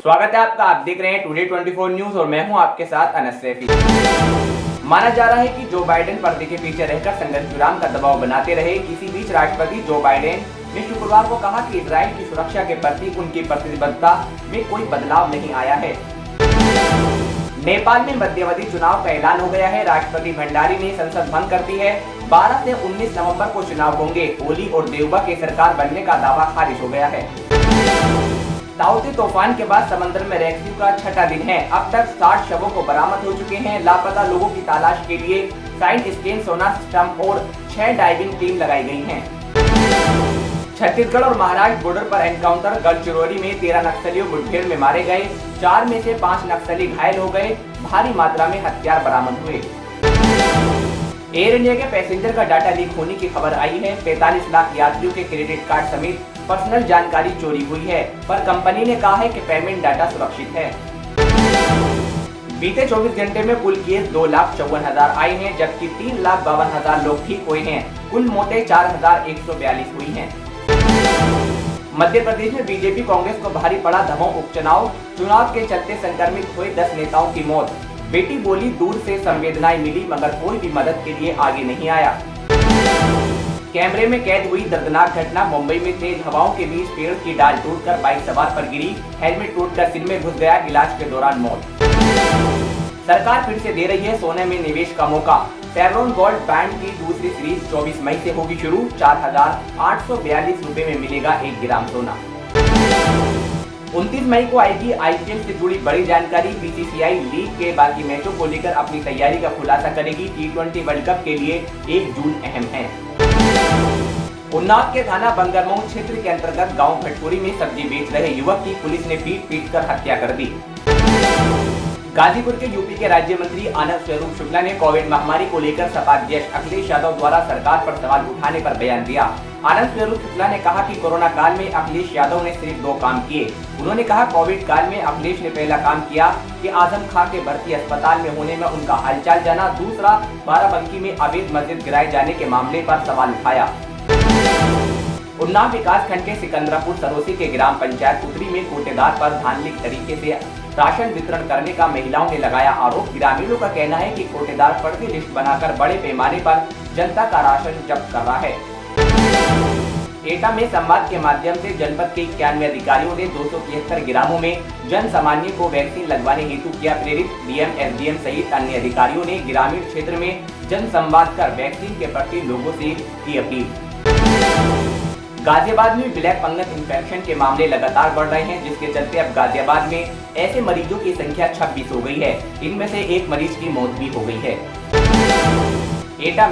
स्वागत है आपका। आप देख रहे हैं टुडे 24 न्यूज और मैं हूं आपके साथ अनस सैफी। माना जा रहा है कि जो बाइडेन पर्दे के पीछे रहकर संघर्ष विराम का दबाव बनाते रहे। इसी बीच राष्ट्रपति जो बाइडेन ने शुक्रवार को कहा कि इजराइल की सुरक्षा के प्रति उनकी प्रतिबद्धता में कोई बदलाव नहीं आया है। नेपाल में मध्यावधि चुनाव का ऐलान हो गया है। राष्ट्रपति भंडारी ने संसद भंग कर दी है। 12 से 19 नवंबर को चुनाव होंगे। ओली और देउबा के सरकार बनने का दावा खारिज हो गया है। ताउते तूफान के बाद समंदर में रेस्क्यू का छठा दिन है। अब तक 60 शवों को बरामद हो चुके हैं। लापता लोगों की तलाश के लिए साइंट स्कैन सोनार सिस्टम और 6 डाइविंग टीम लगाई गई हैं। छत्तीसगढ़ और महाराष्ट्र बॉर्डर पर एनकाउंटर। गढ़चिरौली में 13 नक्सलियों मुठभेड़ में मारे गए। 4 में से 5 नक्सली घायल हो गए। भारी मात्रा में हथियार बरामद हुए। एयर इंडिया के पैसेंजर का डाटा लीक होने की खबर आई है। 45 लाख यात्रियों के क्रेडिट कार्ड समेत पर्सनल जानकारी चोरी हुई है, पर कंपनी ने कहा है कि पेमेंट डाटा सुरक्षित है। बीते 24 घंटे में कुल केस 2,54,000 आए हैं, जबकि 3,52,000 लोग ठीक हुए हैं। कुल मौतें 4,142 हुई हैं। मध्य प्रदेश में बीजेपी कांग्रेस को भारी पड़ा दमोह उपचुनाव। चुनाव के चलते संक्रमित हुए 10 नेताओं की मौत। बेटी बोली दूर से संवेदनाएं मिली, मगर कोई भी मदद के लिए आगे नहीं आया। कैमरे में कैद हुई दर्दनाक घटना। मुंबई में तेज हवाओं के बीच पेड़ की डाल टूटकर बाइक सवार पर गिरी। हेलमेट टूटकर सिर में घुस गया। इलाज के दौरान मौत। सरकार फिर से दे रही है सोने में निवेश का मौका। शेवरॉन गोल्ड बैंड की दूसरी सीरीज 24 मई से होगी शुरू। 4,842 रुपए में मिलेगा 1 ग्राम सोना। 29 मई को आएगी आईपीएल से जुड़ी बड़ी जानकारी। बीसीसीआई लीग के बाकी मैचों को लेकर अपनी तैयारी का खुलासा करेगी। T20 वर्ल्ड कप के लिए 1 जून अहम है। उन्नाव के थाना बंगरमऊ क्षेत्र के अंतर्गत गांव भटपुरी में सब्जी बेच रहे युवक की पुलिस ने पीट कर हत्या कर दी। गाजीपुर के यूपी के राज्य मंत्री आनंद स्वरूप शुक्ला ने कोविड महामारी को लेकर सपा अध्यक्ष अखिलेश यादव द्वारा सरकार पर सवाल उठाने पर बयान दिया। आनंद स्वरूप शुक्ला ने कहा कि कोरोना काल में अखिलेश यादव ने सिर्फ 2 काम किए। उन्होंने कहा कोविड काल में अखिलेश ने पहला काम किया कि आजम खां के भर्ती अस्पताल में होने में उनका हालचाल जाना। दूसरा, बाराबंकी में अवैध मस्जिद गिराए जाने के मामले पर सवाल उठाया। उन्नाव विकास खंड के सिकंदरापुर सरोसी के ग्राम पंचायत उत्तरी में कोटेदार पर धांधलिक तरीके से राशन वितरण करने का महिलाओं ने लगाया आरोप। ग्रामीणों का कहना है कि कोटेदार फर्जी लिस्ट बनाकर बड़े पैमाने पर जनता का राशन जब्त कर रहा है। एटा में संवाद के माध्यम से जनपद के 91 अधिकारियों ने 273 ग्रामों में जन सामान्य को वैक्सीन लगवाने हेतु किया प्रेरित। डीएम, एसडीएम सहित अन्य अधिकारियों ने ग्रामीण क्षेत्र में जन संवाद कर वैक्सीन के प्रति लोगों से की अपील। गाजियाबाद में ब्लैक फंगस इन्फेक्शन के मामले लगातार बढ़ रहे हैं, जिसके चलते अब गाजियाबाद में ऐसे मरीजों की संख्या 26 हो गई है। इनमें से 1 मरीज की मौत भी हो गई है। एटा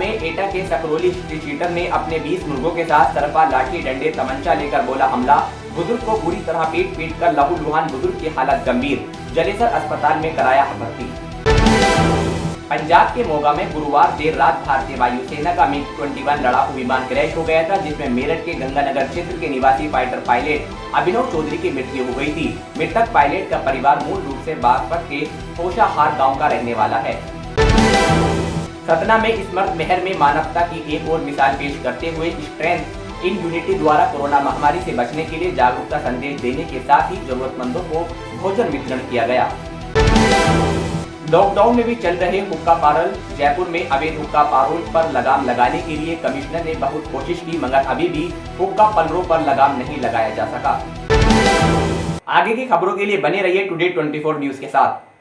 के सकरोली स्ट्रीट शीटर ने अपने 20 मुर्गों के साथ सरपा, लाठी, डंडे, तमंचा लेकर बोला हमला। बुजुर्ग को बुरी तरह पीट कर लहूलुहान। बुजुर्ग की हालत गंभीर। जलेसर अस्पताल में कराया भर्ती। पंजाब के मोगा में गुरुवार देर रात भारतीय वायुसेना का MiG-21 लड़ाकू विमान क्रैश हो गया था, जिसमें मेरठ के गंगानगर क्षेत्र के निवासी फाइटर पायलट अभिनव चौधरी की मृत्यु हो गई थी। मृतक पायलट का परिवार मूल रूप से बागपत के पोशाहार गांव का रहने वाला है। सतना में स्मृत मेहर में मानवता की एक और मिसाल पेश करते हुए स्ट्रेंथ इन यूनिटी द्वारा कोरोना महामारी से बचने के लिए जागरूकता संदेश देने के साथ ही जरूरतमंदों को भोजन वितरण किया गया। लॉकडाउन में भी चल रहे हुक्का पार्लर। जयपुर में अवैध हुक्का पार्लर पर लगाम लगाने के लिए कमिश्नर ने बहुत कोशिश की, मगर अभी भी हुक्का पार्लरों पर लगाम नहीं लगाया जा सका। आगे की खबरों के लिए बने रहिए टुडे 24 न्यूज के साथ।